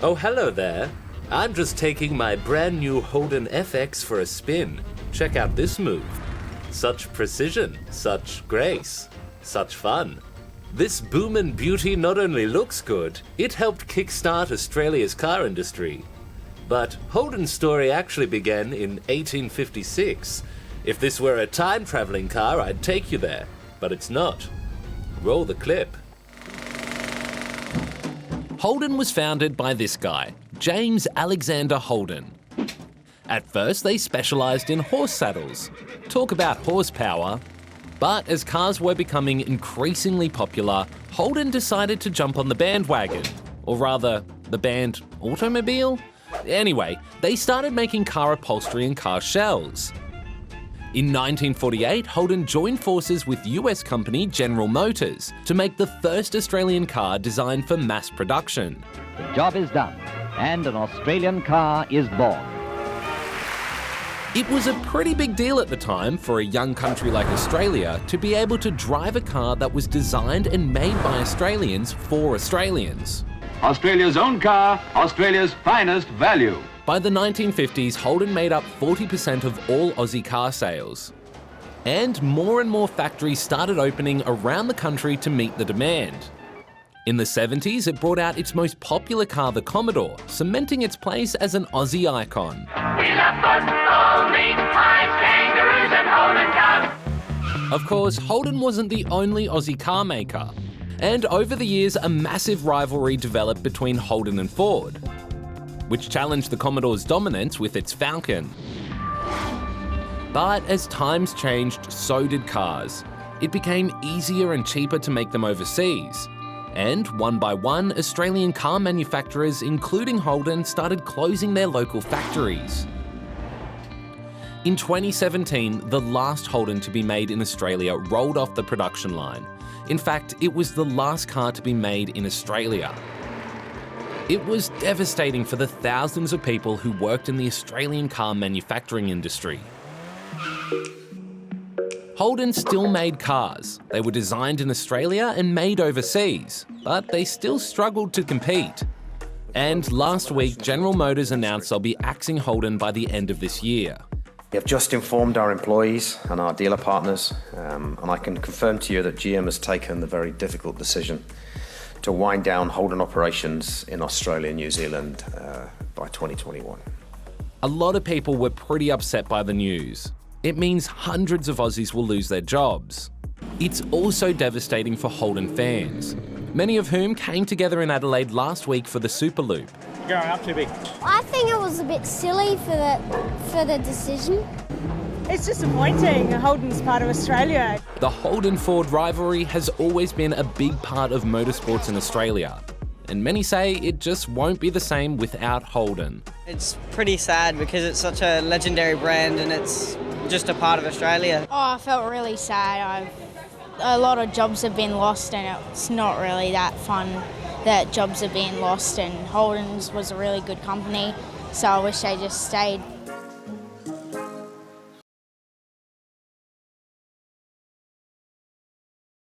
Oh, hello there. I'm just taking my brand new Holden FX for a spin. Check out this move. Such precision, such grace, such fun. This boomin' beauty not only looks good, it helped kickstart Australia's car industry. But Holden's story actually began in 1856. If this were a time-traveling car, I'd take you there. But it's not. Roll the clip. Holden was founded by this guy, James Alexander Holden. At first, they specialised in horse saddles. Talk about horsepower. But as cars were becoming increasingly popular, Holden decided to jump on the bandwagon. Or rather, the band automobile? Anyway, they started making car upholstery and car shells. In 1948, Holden joined forces with US company General Motors to make the first Australian car designed for mass production. The job is done, and an Australian car is born. It was a pretty big deal at the time for a young country like Australia to be able to drive a car that was designed and made by Australians for Australians. Australia's own car, Australia's finest value. By the 1950s, Holden made up 40% of all Aussie car sales. And more factories started opening around the country to meet the demand. In the 70s, it brought out its most popular car, the Commodore, cementing its place as an Aussie icon. We love football, meat pies, kangaroos and Holden cars. Of course, Holden wasn't the only Aussie car maker. And over the years, a massive rivalry developed between Holden and Ford, which challenged the Commodore's dominance with its Falcon. But as times changed, so did cars. It became easier and cheaper to make them overseas. And one by one, Australian car manufacturers, including Holden, started closing their local factories. In 2017, the last Holden to be made in Australia rolled off the production line. In fact, it was the last car to be made in Australia. It was devastating for the thousands of people who worked in the Australian car manufacturing industry. Holden still made cars. They were designed in Australia and made overseas, but they still struggled to compete. And last week, General Motors announced they'll be axing Holden by the end of this year. We have just informed our employees and our dealer partners, and I can confirm to you that GM has taken the very difficult decision to wind down Holden operations in Australia and New Zealand by 2021. A lot of people were pretty upset by the news. It means hundreds of Aussies will lose their jobs. It's also devastating for Holden fans, many of whom came together in Adelaide last week for the Superloop. You're going up too big. I think it was a bit silly for the decision. It's disappointing. Holden's part of Australia. The Holden-Ford rivalry has always been a big part of motorsports in Australia, and many say it just won't be the same without Holden. It's pretty sad because it's such a legendary brand and it's just a part of Australia. Oh, I felt really sad. A lot of jobs have been lost and it's not really that fun that jobs are being lost, and Holden's was a really good company, so I wish they just stayed.